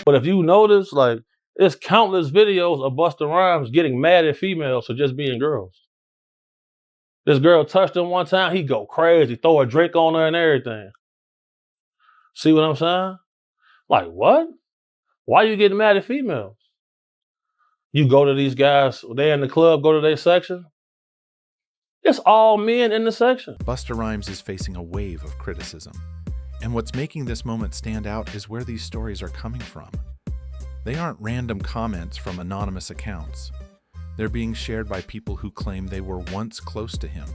But if you notice, like, there's countless videos of Busta Rhymes getting mad at females for just being girls. This girl touched him one time, he go crazy, throw a drink on her and everything. See what I'm saying? Like, what? Why you getting mad at females? You go to these guys, they in the club, go to their section. It's all men in the section. Busta Rhymes is facing a wave of criticism. And what's making this moment stand out is where these stories are coming from. They aren't random comments from anonymous accounts. They're being shared by people who claim they were once close to him,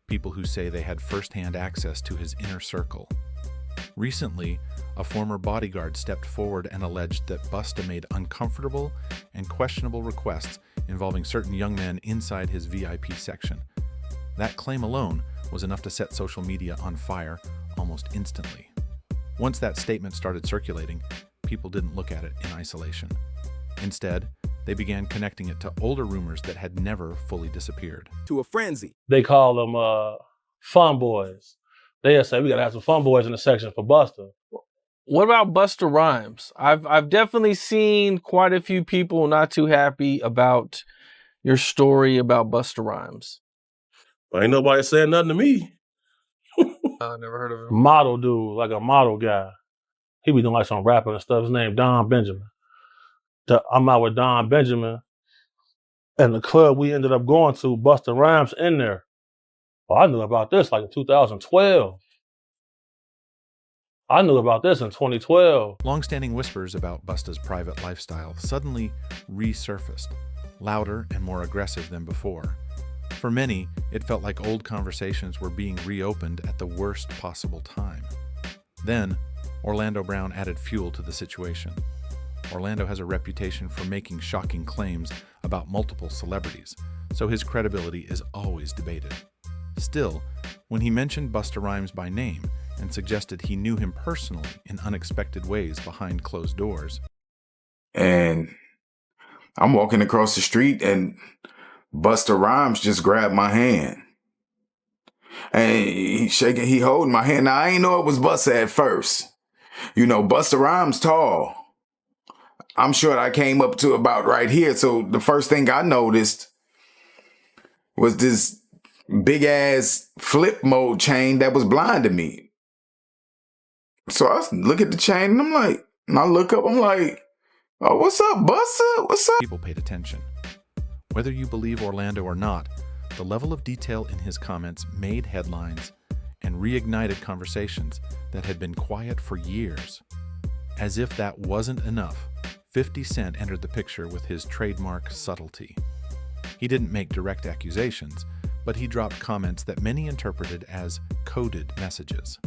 people who say they had firsthand access to his inner circle. Recently, a former bodyguard stepped forward and alleged that Busta made uncomfortable and questionable requests involving certain young men inside his VIP section. That claim alone was enough to set social media on fire almost instantly. Once that statement started circulating, people didn't look at it in isolation. Instead, they began connecting it to older rumors that had never fully disappeared. To a frenzy. They call them fun boys. They'll say, we gotta have some fun boys in the section for Busta. What about Busta Rhymes? I've definitely seen quite a few people not too happy about your story about Busta Rhymes. Ain't nobody saying nothing to me. I never heard of him. Model dude, like a model guy. He be doing like some rapping and stuff. His name Don Benjamin. I'm out with Don Benjamin. And the club we ended up going to, Busta Rhymes in there. Well, I knew about this like in 2012. I knew about this in 2012. Long-standing whispers about Busta's private lifestyle suddenly resurfaced, louder and more aggressive than before. For many, it felt like old conversations were being reopened at the worst possible time. Then, Orlando Brown added fuel to the situation. Orlando has a reputation for making shocking claims about multiple celebrities, so his credibility is always debated. Still, when he mentioned Busta Rhymes by name and suggested he knew him personally in unexpected ways behind closed doors. And I'm walking across the street and Busta Rhymes just grabbed my hand. And he holding my hand. Now, I ain't know it was Busta at first. You know, Busta Rhymes tall. I'm sure I came up to about right here. So the first thing I noticed was this big ass flip mode chain that was blinding me. So I look at the chain and I'm like, and I look up, I'm like, oh, what's up, Busta? What's up? People paid attention. Whether you believe Orlando or not, the level of detail in his comments made headlines and reignited conversations that had been quiet for years. As if that wasn't enough, 50 Cent entered the picture with his trademark subtlety. He didn't make direct accusations, but he dropped comments that many interpreted as coded messages.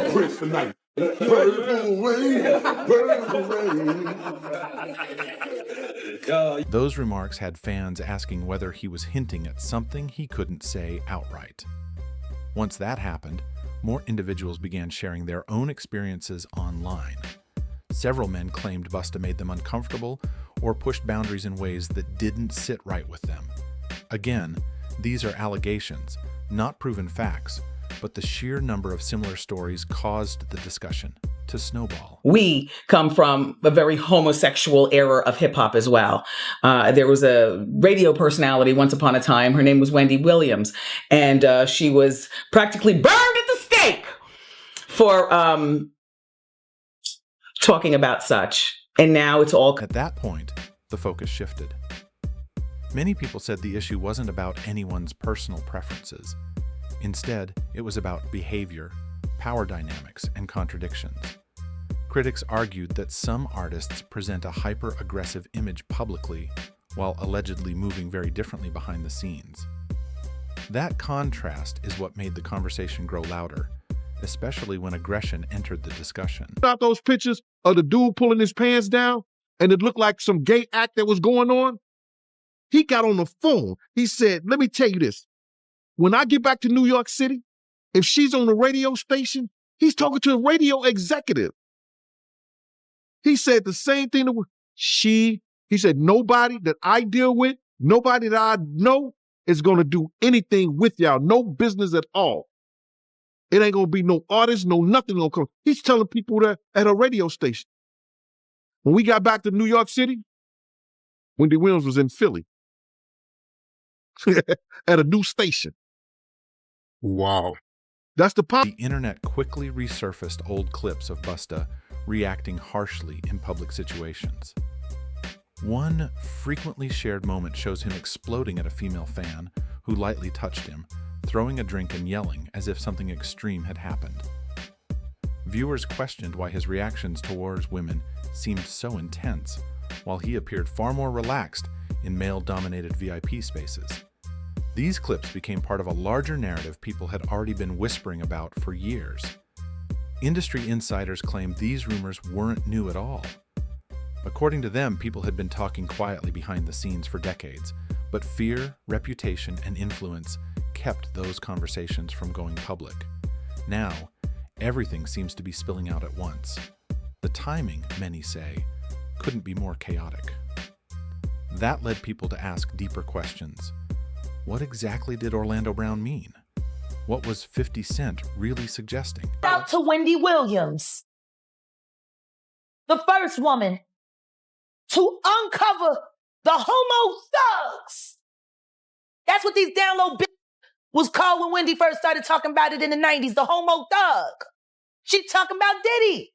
Those remarks had fans asking whether he was hinting at something he couldn't say outright. Once that happened, more individuals began sharing their own experiences online. Several men claimed Busta made them uncomfortable or pushed boundaries in ways that didn't sit right with them. Again, these are allegations, not proven facts, but the sheer number of similar stories caused the discussion to snowball. We come from a very homosexual era of hip hop as well. There was a radio personality once upon a time. Her name was Wendy Williams, and she was practically burned at the stake for talking about such. And now it's all... At that point, the focus shifted. Many people said the issue wasn't about anyone's personal preferences. Instead, it was about behavior, power dynamics, and contradictions. Critics argued that some artists present a hyper-aggressive image publicly, while allegedly moving very differently behind the scenes. That contrast is what made the conversation grow louder, especially when aggression entered the discussion. About those pictures of the dude pulling his pants down, and it looked like some gay act that was going on. He got on the phone. He said, let me tell you this. When I get back to New York City, if she's on the radio station, he's talking to a radio executive. He said the same thing to he said, nobody that I deal with, nobody that I know is going to do anything with y'all. No business at all. It ain't going to be no artist, no nothing going to come. He's telling people that at a radio station. When we got back to New York City, Wendy Williams was in Philly at a new station. Wow. That's the pop. The internet quickly resurfaced old clips of Busta reacting harshly in public situations. One frequently shared moment shows him exploding at a female fan who lightly touched him, throwing a drink and yelling as if something extreme had happened. Viewers questioned why his reactions towards women seemed so intense, while he appeared far more relaxed in male-dominated VIP spaces. These clips became part of a larger narrative people had already been whispering about for years. Industry insiders claimed these rumors weren't new at all. According to them, people had been talking quietly behind the scenes for decades, but fear, reputation, and influence kept those conversations from going public. Now, everything seems to be spilling out at once. The timing, many say, couldn't be more chaotic. That led people to ask deeper questions. What exactly did Orlando Brown mean? What was 50 Cent really suggesting? Out to Wendy Williams, the first woman to uncover the homo thugs. That's what these down low bitches was called when Wendy first started talking about it in the 90s, the homo thug. She talking about Diddy.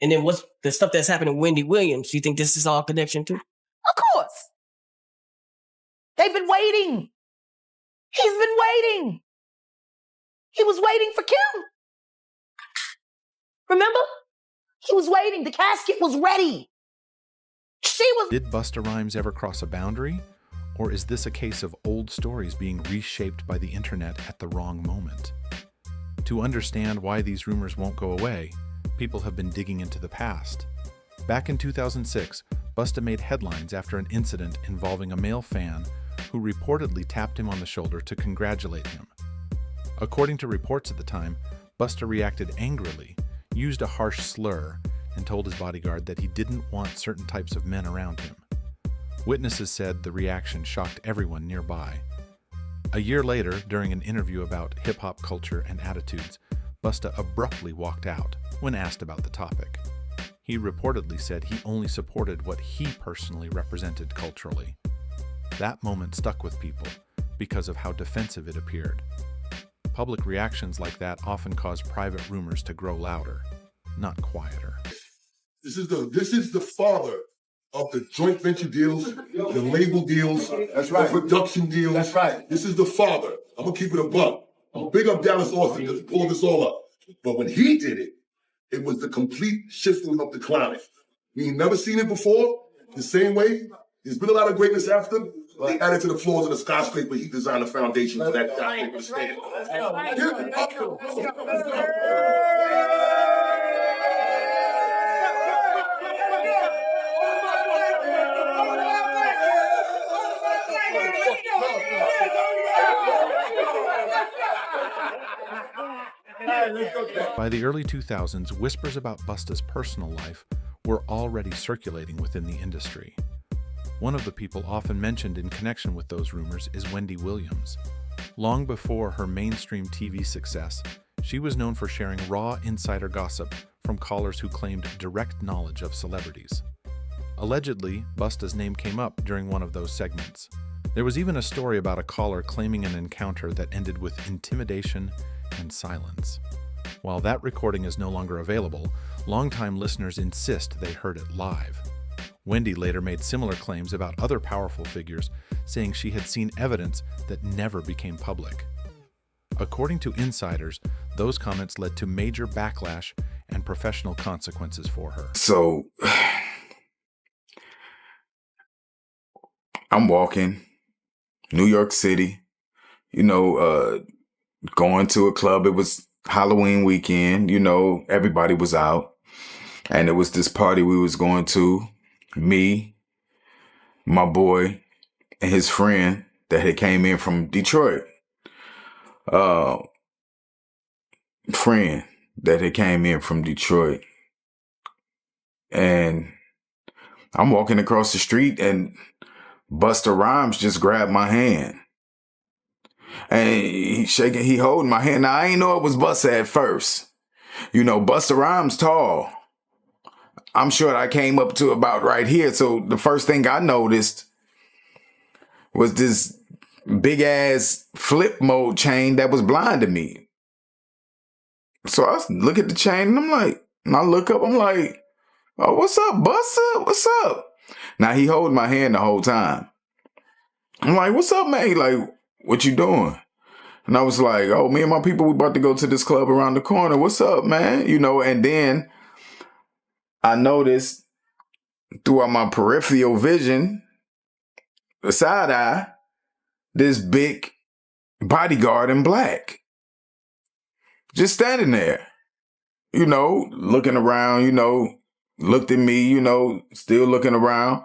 And then what's the stuff that's happening to Wendy Williams? You think this is all connection too? Of course. They've been waiting. He's been waiting. He was waiting for Kim. Remember? He was waiting. The casket was ready. Did Busta Rhymes ever cross a boundary? Or is this a case of old stories being reshaped by the internet at the wrong moment? To understand why these rumors won't go away, people have been digging into the past. Back in 2006, Busta made headlines after an incident involving a male fan who reportedly tapped him on the shoulder to congratulate him. According to reports at the time, Busta reacted angrily, used a harsh slur, and told his bodyguard that he didn't want certain types of men around him. Witnesses said the reaction shocked everyone nearby. A year later, during an interview about hip-hop culture and attitudes, Busta abruptly walked out when asked about the topic. He reportedly said he only supported what he personally represented culturally. That moment stuck with people because of how defensive it appeared. Public reactions like that often cause private rumors to grow louder, not quieter. This is the father of the joint venture deals, the label deals, that's right, the production deals. That's right. This is the father. I'm gonna keep it a buck. I'm big up Dallas Austin to pull this all up. But when he did it, it was the complete shifting of the climate. We ain't never seen it before. The same way, there's been a lot of greatness after. They added to the floors of the skyscraper. He designed the foundation for that skyscraper to stand. By the early 2000s, whispers about Busta's personal life were already circulating within the industry. One of the people often mentioned in connection with those rumors is Wendy Williams. Long before her mainstream TV success, she was known for sharing raw insider gossip from callers who claimed direct knowledge of celebrities. Allegedly, Busta's name came up during one of those segments. There was even a story about a caller claiming an encounter that ended with intimidation and silence. While that recording is no longer available, longtime listeners insist they heard it live. Wendy later made similar claims about other powerful figures, saying she had seen evidence that never became public. According to insiders, those comments led to major backlash and professional consequences for her. So, I'm walking, New York City, going to a club. It was Halloween weekend, everybody was out. And it was this party we was going to. Me, my boy, and his friend that had came in from Detroit. And I'm walking across the street and Busta Rhymes just grabbed my hand. And he holding my hand. Now, I ain't know it was Busta at first. Busta Rhymes tall. I'm sure I came up to about right here. So the first thing I noticed was this big ass flip mode chain that was blinding me. So I look at the chain and I'm like, and I look up, I'm like, oh, what's up, Busta? What's up? Now he holding my hand the whole time. I'm like, what's up, man? He like, what you doing? And I was like, oh, me and my people, we about to go to this club around the corner. What's up, man? You know, and then I noticed throughout my peripheral vision, the side eye, this big bodyguard in black. Just standing there, you know, looking around, you know, looked at me, you know, still looking around.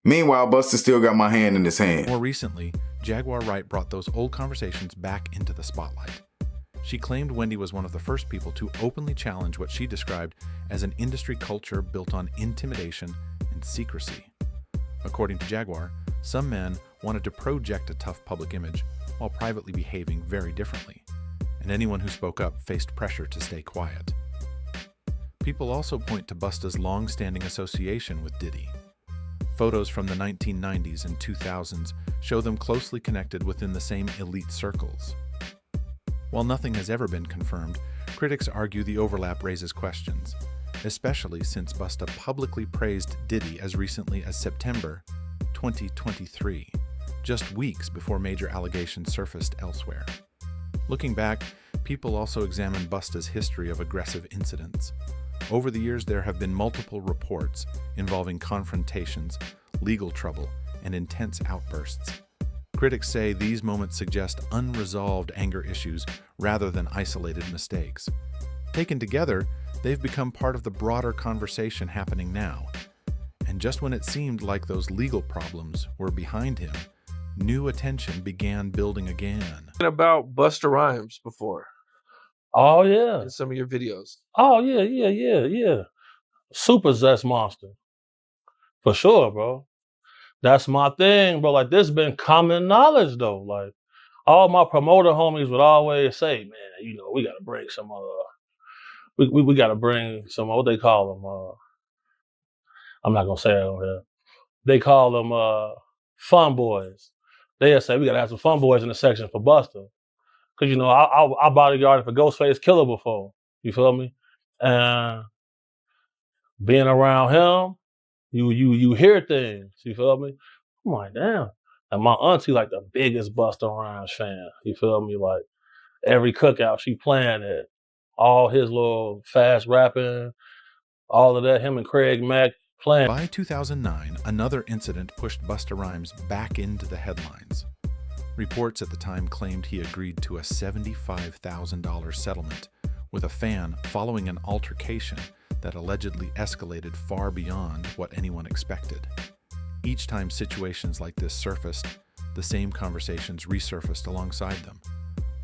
Meanwhile, Busta still got my hand in his hand. More recently, Jaguar Wright brought those old conversations back into the spotlight. She claimed Wendy was one of the first people to openly challenge what she described as an industry culture built on intimidation and secrecy. According to Jaguar, some men wanted to project a tough public image while privately behaving very differently, and anyone who spoke up faced pressure to stay quiet. People also point to Busta's long-standing association with Diddy. Photos from the 1990s and 2000s show them closely connected within the same elite circles. While nothing has ever been confirmed, critics argue the overlap raises questions, especially since Busta publicly praised Diddy as recently as September 2023, just weeks before major allegations surfaced elsewhere. Looking back, people also examined Busta's history of aggressive incidents. Over the years, there have been multiple reports involving confrontations, legal trouble, and intense outbursts. Critics say these moments suggest unresolved anger issues rather than isolated mistakes. Taken together, they've become part of the broader conversation happening now. And just when it seemed like those legal problems were behind him, new attention began building again. About Busta Rhymes before Oh yeah. in some of your videos. Oh yeah. Super zest monster. For sure, bro. That's my thing, bro. Like, this been common knowledge though. Like, all my promoter homies would always say, man, you know, we gotta bring some we gotta bring some, what they call them, I'm not gonna say it on here. They call them fun boys. They'll say we gotta have some fun boys in the section for Busta. Cause you know, I bodyguarded for Ghostface Killer before. You feel me? And being around him, you hear things. You feel me? I'm like, damn. And my auntie like the biggest Busta Rhymes fan. You feel me? Like, every cookout she playing it. All his little fast rapping, all of that, him and Craig Mack playing. By 2009, another incident pushed Busta Rhymes back into the headlines. Reports at the time claimed he agreed to a $75,000 settlement with a fan following an altercation that allegedly escalated far beyond what anyone expected. Each time situations like this surfaced, the same conversations resurfaced alongside them.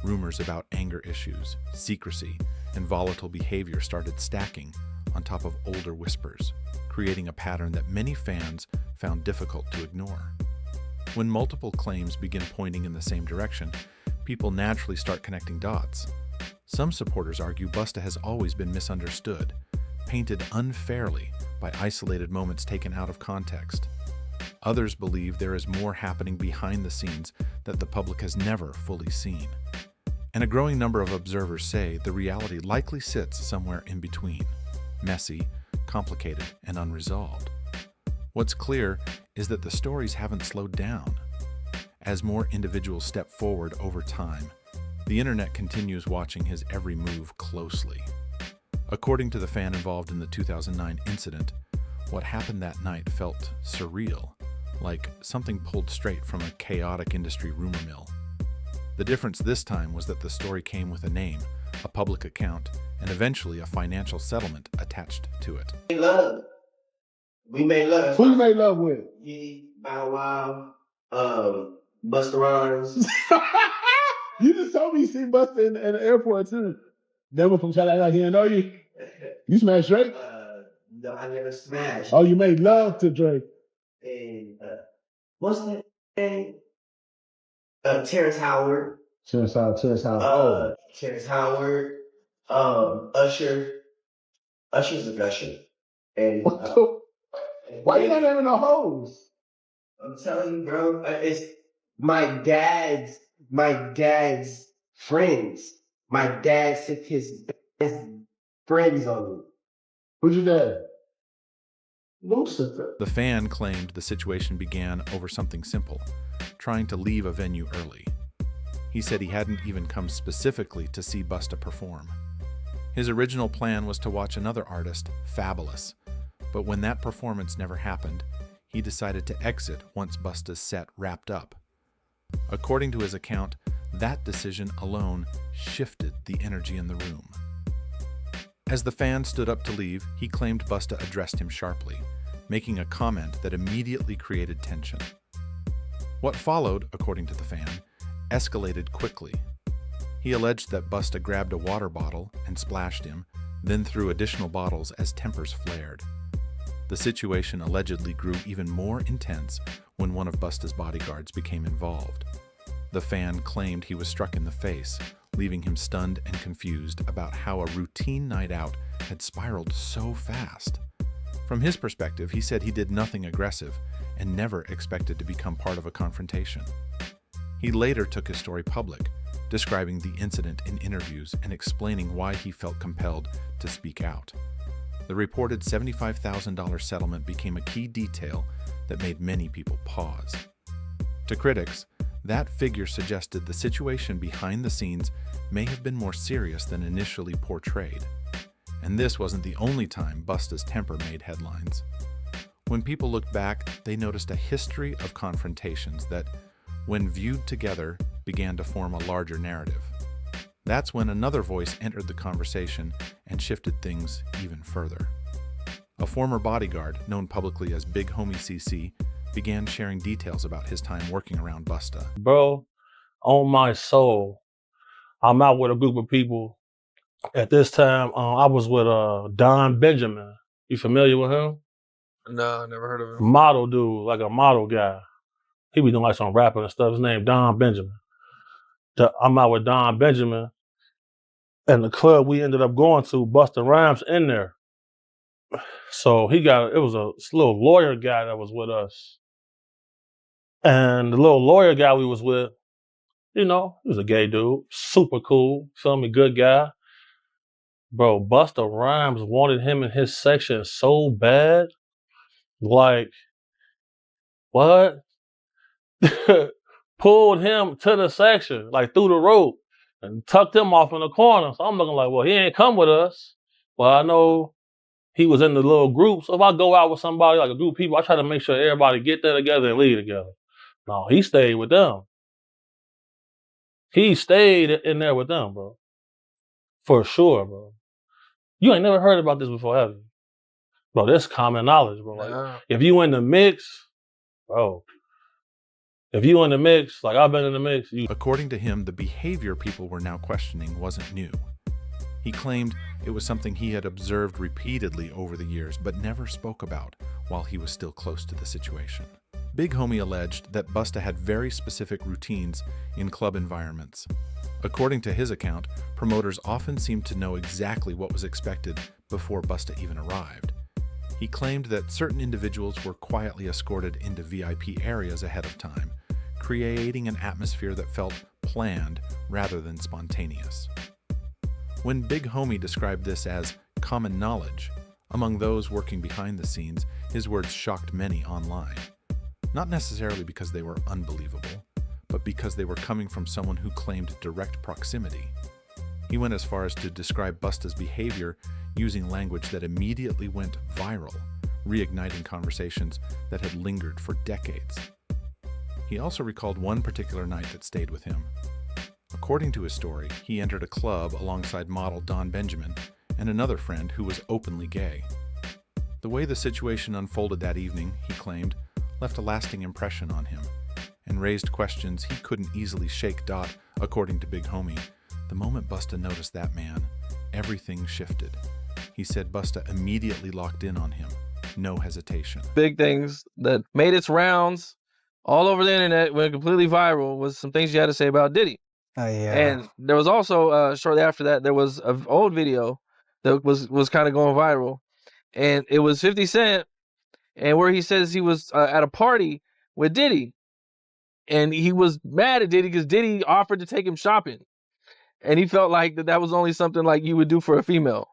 Rumors about anger issues, secrecy, and volatile behavior started stacking on top of older whispers, creating a pattern that many fans found difficult to ignore. When multiple claims begin pointing in the same direction, people naturally start connecting dots. Some supporters argue Busta has always been misunderstood, painted unfairly by isolated moments taken out of context. Others believe there is more happening behind the scenes that the public has never fully seen. And a growing number of observers say the reality likely sits somewhere in between, messy, complicated, and unresolved. What's clear is that the stories haven't slowed down. As more individuals step forward over time, the internet continues watching his every move closely. According to the fan involved in the 2009 incident, what happened that night felt surreal, like something pulled straight from a chaotic industry rumor mill. The difference this time was that the story came with a name, a public account, and eventually a financial settlement attached to it. We made love. Who you made love with? Ye, Bow Wow, Busta Rhymes. You just told me you seen Busta in the airport too. Never from China, like he didn't know you. You smashed Drake? No, I never smashed. Oh, you made love to Drake. And what's that name? Terrence Howard. Terrence Howard. Terrence Howard. Usher. Usher's a gusher. And Why you not having no hoes? I'm telling you, bro, it's my dad's friends. My dad sent his best friends on me. Who's your dad? Lucifer. The fan claimed the situation began over something simple, trying to leave a venue early. He said he hadn't even come specifically to see Busta perform. His original plan was to watch another artist, Fabulous, but when that performance never happened, he decided to exit once Busta's set wrapped up. According to his account, that decision alone shifted the energy in the room. As the fan stood up to leave, he claimed Busta addressed him sharply, making a comment that immediately created tension. What followed, according to the fan, escalated quickly. He alleged that Busta grabbed a water bottle and splashed him, then threw additional bottles as tempers flared. The situation allegedly grew even more intense when one of Busta's bodyguards became involved. The fan claimed he was struck in the face, leaving him stunned and confused about how a routine night out had spiraled so fast. From his perspective, he said he did nothing aggressive and never expected to become part of a confrontation. He later took his story public, describing the incident in interviews and explaining why he felt compelled to speak out. The reported $75,000 settlement became a key detail that made many people pause. To critics, that figure suggested the situation behind the scenes may have been more serious than initially portrayed. And this wasn't the only time Busta's temper made headlines. When people looked back, they noticed a history of confrontations that, when viewed together, began to form a larger narrative. That's when another voice entered the conversation and shifted things even further. A former bodyguard, known publicly as Big Homie CC, began sharing details about his time working around Busta. Bro, on my soul, I'm out with a group of people. At this time, I was with Don Benjamin. You familiar with him? No, never heard of him. Model dude, like a model guy. He be doing like some rapping and stuff. His name Don Benjamin. I'm out with Don Benjamin. And the club we ended up going to, Busta Rhymes in there. So it was a little lawyer guy that was with us. And the little lawyer guy we was with, you know, he was a gay dude, super cool, feel me, good guy. Bro, Busta Rhymes wanted him in his section so bad. Like, what? Pulled him to the section, like through the rope, and tucked him off in the corner. So I'm looking like, well, he ain't come with us. Well, I know he was in the little group. So if I go out with somebody, like a group of people, I try to make sure everybody get there together and leave together. No, he stayed with them. He stayed in there with them, bro. For sure, bro. You ain't never heard about this before, have you? Bro, that's common knowledge, bro. Like, if you in the mix, bro, if you in the mix, like I've been in the mix. According to him, the behavior people were now questioning wasn't new. He claimed it was something he had observed repeatedly over the years, but never spoke about while he was still close to the situation. Big Homie alleged that Busta had very specific routines in club environments. According to his account, promoters often seemed to know exactly what was expected before Busta even arrived. He claimed that certain individuals were quietly escorted into VIP areas ahead of time, creating an atmosphere that felt planned rather than spontaneous. When Big Homie described this as common knowledge, among those working behind the scenes, his words shocked many online. Not necessarily because they were unbelievable, but because they were coming from someone who claimed direct proximity. He went as far as to describe Busta's behavior using language that immediately went viral, reigniting conversations that had lingered for decades. He also recalled one particular night that stayed with him. According to his story, he entered a club alongside model Don Benjamin and another friend who was openly gay. The way the situation unfolded that evening, he claimed, left a lasting impression on him and raised questions he couldn't easily shake. According to Big Homie, the moment Busta noticed that man, everything shifted. He said Busta immediately locked in on him, no hesitation. Big things that made its rounds all over the internet, went completely viral, was some things you had to say about Diddy. Oh, yeah. And there was also, shortly after that, there was an old video that was kind of going viral. And it was 50 Cent, and where he says he was at a party with Diddy, and he was mad at Diddy because Diddy offered to take him shopping, and he felt like that was only something like you would do for a female.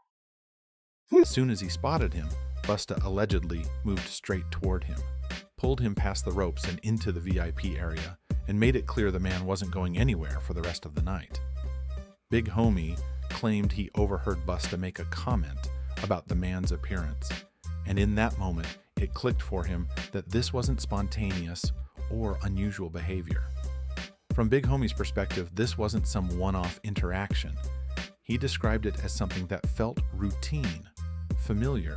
As soon as he spotted him, Busta allegedly moved straight toward him, pulled him past the ropes and into the VIP area, and made it clear the man wasn't going anywhere for the rest of the night. Big Homie claimed he overheard Busta make a comment about the man's appearance, and in that moment, it clicked for him that this wasn't spontaneous or unusual behavior. From Big Homie's perspective, this wasn't some one-off interaction. He described it as something that felt routine, familiar,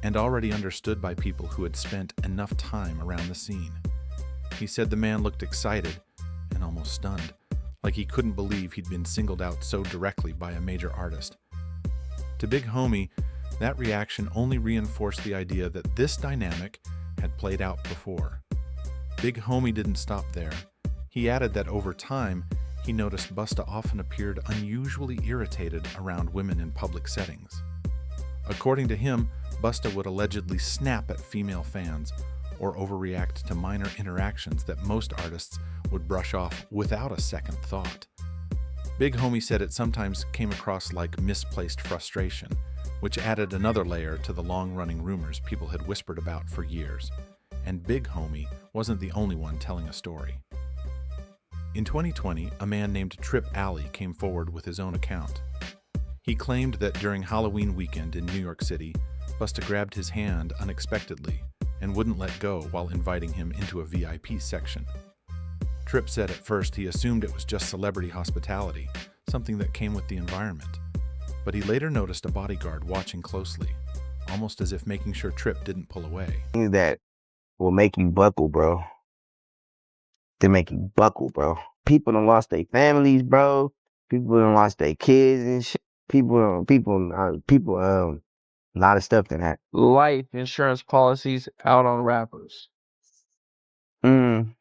and already understood by people who had spent enough time around the scene. He said the man looked excited and almost stunned, like he couldn't believe he'd been singled out so directly by a major artist. To Big Homie, that reaction only reinforced the idea that this dynamic had played out before. Big Homie didn't stop there. He added that over time, he noticed Busta often appeared unusually irritated around women in public settings. According to him, Busta would allegedly snap at female fans or overreact to minor interactions that most artists would brush off without a second thought. Big Homie said it sometimes came across like misplaced frustration, which added another layer to the long-running rumors people had whispered about for years. And Big Homie wasn't the only one telling a story. In 2020, a man named Trip Alli came forward with his own account. He claimed that during Halloween weekend in New York City, Busta grabbed his hand unexpectedly and wouldn't let go while inviting him into a VIP section. Trip said at first he assumed it was just celebrity hospitality, something that came with the environment. But he later noticed a bodyguard watching closely, almost as if making sure Trip didn't pull away. That will make you buckle, bro. They make you buckle, bro. People done lost their families, bro. People done lost their kids and shit. People, a lot of stuff that happened. Life insurance policies out on rappers. Mainly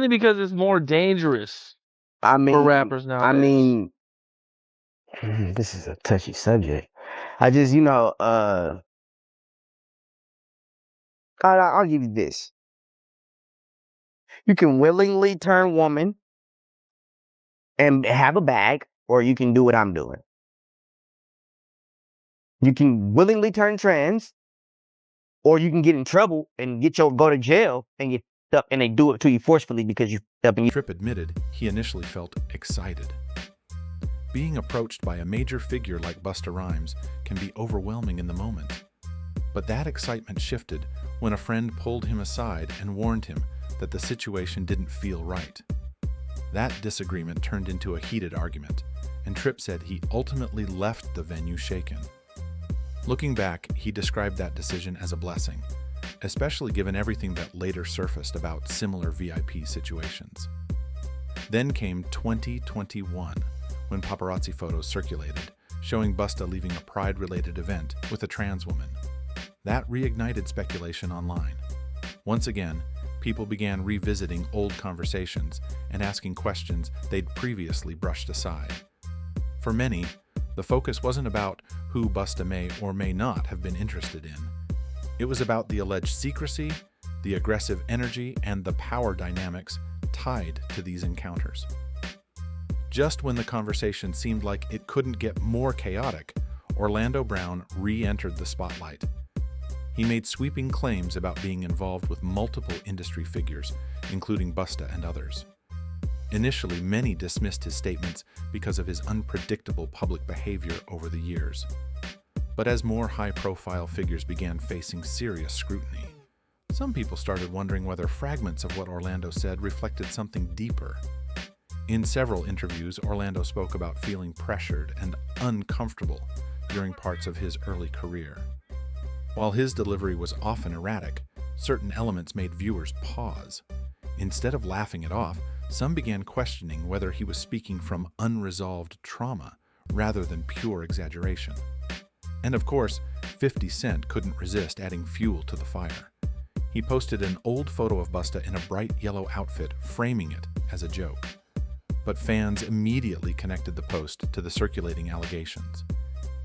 because it's more dangerous for rappers nowadays. This is a touchy subject. I just, I'll give you this. You can willingly turn woman and have a bag, or you can do what I'm doing. You can willingly turn trans, or you can get in trouble and go to jail and get up, and they do it to you forcefully because you up and you. Trip admitted he initially felt excited. Being approached by a major figure like Busta Rhymes can be overwhelming in the moment. But that excitement shifted when a friend pulled him aside and warned him that the situation didn't feel right. That disagreement turned into a heated argument, and Trip said he ultimately left the venue shaken. Looking back, he described that decision as a blessing, especially given everything that later surfaced about similar VIP situations. Then came 2021, when paparazzi photos circulated, showing Busta leaving a Pride-related event with a trans woman. That reignited speculation online. Once again, people began revisiting old conversations and asking questions they'd previously brushed aside. For many, the focus wasn't about who Busta may or may not have been interested in. It was about the alleged secrecy, the aggressive energy, and the power dynamics tied to these encounters. Just when the conversation seemed like it couldn't get more chaotic, Orlando Brown re-entered the spotlight. He made sweeping claims about being involved with multiple industry figures, including Busta and others. Initially, many dismissed his statements because of his unpredictable public behavior over the years. But as more high-profile figures began facing serious scrutiny, some people started wondering whether fragments of what Orlando said reflected something deeper. In several interviews, Orlando spoke about feeling pressured and uncomfortable during parts of his early career. While his delivery was often erratic, certain elements made viewers pause. Instead of laughing it off, some began questioning whether he was speaking from unresolved trauma rather than pure exaggeration. And of course, 50 Cent couldn't resist adding fuel to the fire. He posted an old photo of Busta in a bright yellow outfit, framing it as a joke. But fans immediately connected the post to the circulating allegations.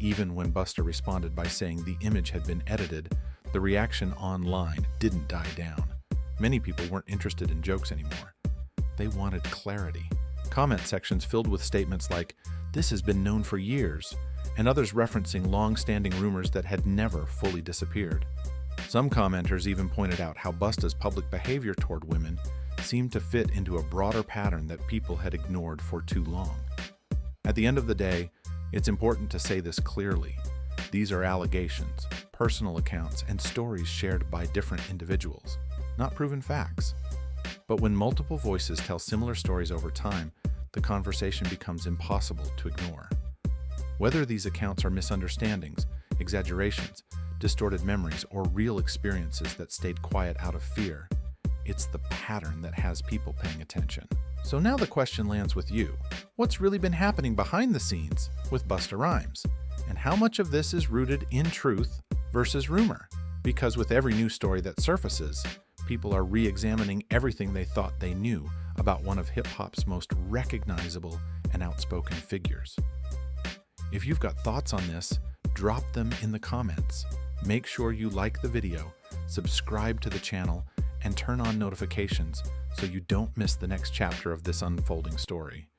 even when Busta responded by saying the image had been edited, the reaction online didn't die down. Many people weren't interested in jokes anymore. They wanted clarity. Comment sections filled with statements like, "This has been known for years," and others referencing long-standing rumors that had never fully disappeared. Some commenters even pointed out how Busta's public behavior toward women seemed to fit into a broader pattern that people had ignored for too long. At the end of the day, it's important to say this clearly. These are allegations, personal accounts, and stories shared by different individuals, not proven facts. But when multiple voices tell similar stories over time, the conversation becomes impossible to ignore. Whether these accounts are misunderstandings, exaggerations, distorted memories, or real experiences that stayed quiet out of fear, it's the pattern that has people paying attention. So now the question lands with you. What's really been happening behind the scenes with Busta Rhymes? And how much of this is rooted in truth versus rumor? Because with every new story that surfaces, people are re-examining everything they thought they knew about one of hip-hop's most recognizable and outspoken figures. If you've got thoughts on this, drop them in the comments. Make sure you like the video, subscribe to the channel, and turn on notifications so you don't miss the next chapter of this unfolding story.